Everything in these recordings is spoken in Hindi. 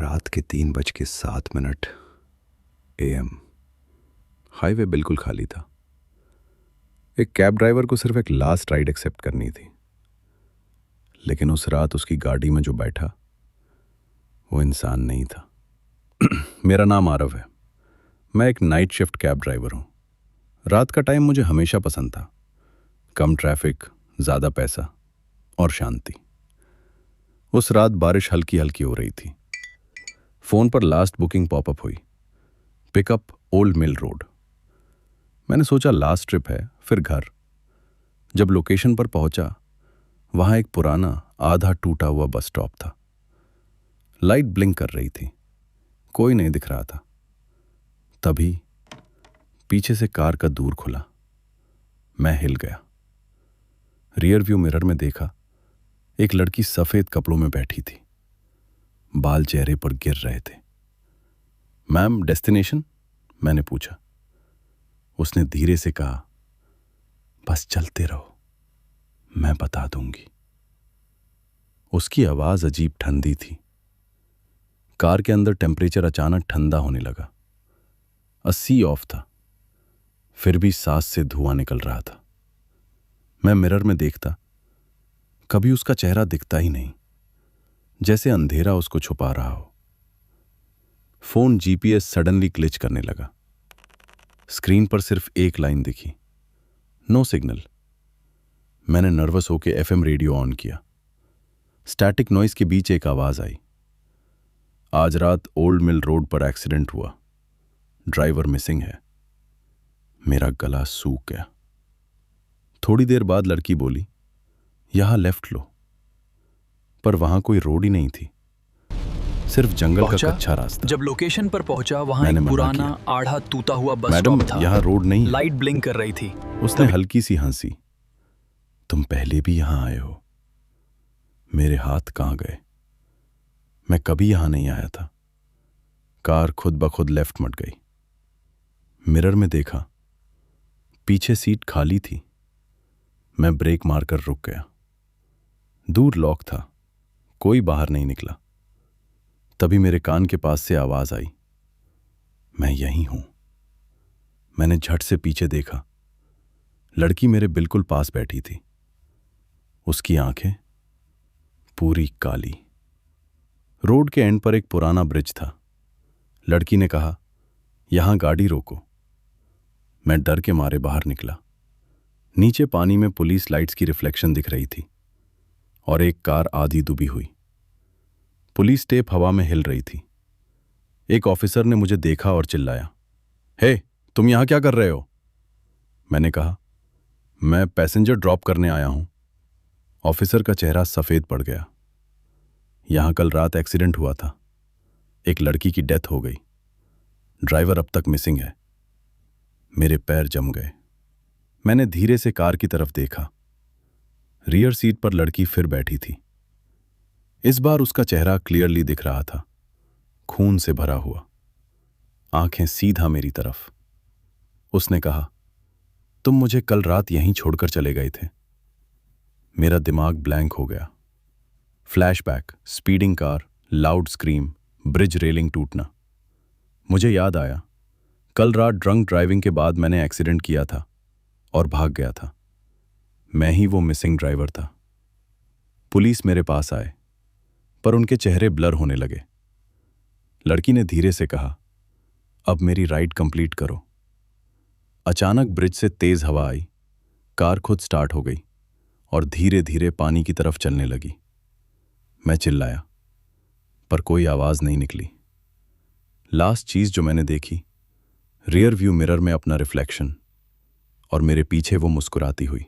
रात के 3:07 AM। हाईवे बिल्कुल खाली था। एक कैब ड्राइवर को सिर्फ एक लास्ट राइड एक्सेप्ट करनी थी, लेकिन उस रात उसकी गाड़ी में जो बैठा वो इंसान नहीं था। मेरा नाम आरव है। मैं एक नाइट शिफ्ट कैब ड्राइवर हूँ। रात का टाइम मुझे हमेशा पसंद था। कम ट्रैफिक, ज़्यादा पैसा और शांति। उस रात बारिश हल्की हल्की हो रही थी। फ़ोन पर लास्ट बुकिंग पॉपअप हुई, पिकअप ओल्ड मिल रोड। मैंने सोचा लास्ट ट्रिप है, फिर घर। जब लोकेशन पर पहुंचा, वहां एक पुराना आधा टूटा हुआ बस स्टॉप था। लाइट ब्लिंक कर रही थी, कोई नहीं दिख रहा था। तभी पीछे से कार का दूर खुला। मैं हिल गया। रियर व्यू मिरर में देखा, एक लड़की सफेद कपड़ों में बैठी थी। बाल चेहरे पर गिर रहे थे। Ma'am, destination? मैंने पूछा। उसने धीरे से कहा, बस चलते रहो, मैं बता दूंगी। उसकी आवाज अजीब ठंडी थी। कार के अंदर टेम्परेचर अचानक ठंडा होने लगा। 80 ऑफ था, फिर भी सांस से धुआं निकल रहा था। मैं मिरर में देखता, कभी उसका चेहरा दिखता ही नहीं, जैसे अंधेरा उसको छुपा रहा हो। फोन जीपीएस सडनली ग्लिच करने लगा। स्क्रीन पर सिर्फ एक लाइन दिखी, नो सिग्नल। मैंने नर्वस होकर एफएम रेडियो ऑन किया। स्टैटिक नॉइस के बीच एक आवाज आई, आज रात ओल्ड मिल रोड पर एक्सीडेंट हुआ, ड्राइवर मिसिंग है। मेरा गला सूख गया। थोड़ी देर बाद लड़की बोली, यहां लेफ्ट लो। पर वहां कोई रोड ही नहीं थी, सिर्फ जंगल का कच्चा रास्ता। जब लोकेशन पर पहुंचा, वहां एक पुराना आधा टूटा हुआ बस स्टॉप था। यहाँ रोड नहीं। लाइट ब्लिंक कर रही थी। उसने हल्की सी हंसी, तुम पहले भी यहां आए हो? मेरे हाथ कहां गए? मैं कभी यहां नहीं आया था। कार खुद ब खुद लेफ्ट मट गई। मिरर में देखा, पीछे सीट खाली थी। मैं ब्रेक मारकर रुक गया। दूर लॉक था, कोई बाहर नहीं निकला। तभी मेरे कान के पास से आवाज आई, मैं यहीं हूं। मैंने झट से पीछे देखा। लड़की मेरे बिल्कुल पास बैठी थी। उसकी आंखें पूरी काली। रोड के एंड पर एक पुराना ब्रिज था। लड़की ने कहा, यहां गाड़ी रोको। मैं डर के मारे बाहर निकला। नीचे पानी में पुलिस लाइट्स की रिफ्लेक्शन दिख रही थी और एक कार आधी डूबी हुई। पुलिस टेप हवा में हिल रही थी। एक ऑफिसर ने मुझे देखा और चिल्लाया, हे, तुम यहां क्या कर रहे हो? मैंने कहा, मैं पैसेंजर ड्रॉप करने आया हूं। ऑफिसर का चेहरा सफेद पड़ गया। यहां कल रात एक्सीडेंट हुआ था, एक लड़की की डेथ हो गई। ड्राइवर अब तक मिसिंग है। मेरे पैर जम गए। मैंने धीरे से कार की तरफ देखा। रियर सीट पर लड़की फिर बैठी थी। इस बार उसका चेहरा क्लियरली दिख रहा था, खून से भरा हुआ, आंखें सीधा मेरी तरफ। उसने कहा, तुम मुझे कल रात यहीं छोड़कर चले गए थे। मेरा दिमाग ब्लैंक हो गया। Flashback, speeding car, loud scream, bridge railing टूटना। मुझे याद आया, कल रात ड्रंक ड्राइविंग के बाद मैंने एक्सीडेंट किया था और भाग गया था। मैं ही वो मिसिंग ड्राइवर था। पुलिस मेरे पास आए, पर उनके चेहरे ब्लर होने लगे। लड़की ने धीरे से कहा, अब मेरी राइड कंप्लीट करो। अचानक ब्रिज से तेज हवा आई। कार खुद स्टार्ट हो गई और धीरे धीरे पानी की तरफ चलने लगी। मैं चिल्लाया, पर कोई आवाज नहीं निकली। लास्ट चीज जो मैंने देखी, रियर व्यू मिरर में अपना रिफ्लेक्शन और मेरे पीछे वो मुस्कुराती हुई।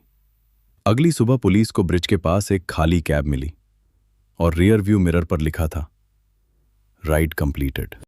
अगली सुबह पुलिस को ब्रिज के पास एक खाली कैब मिली और रियर व्यू मिरर पर लिखा था, राइड कंप्लीटेड।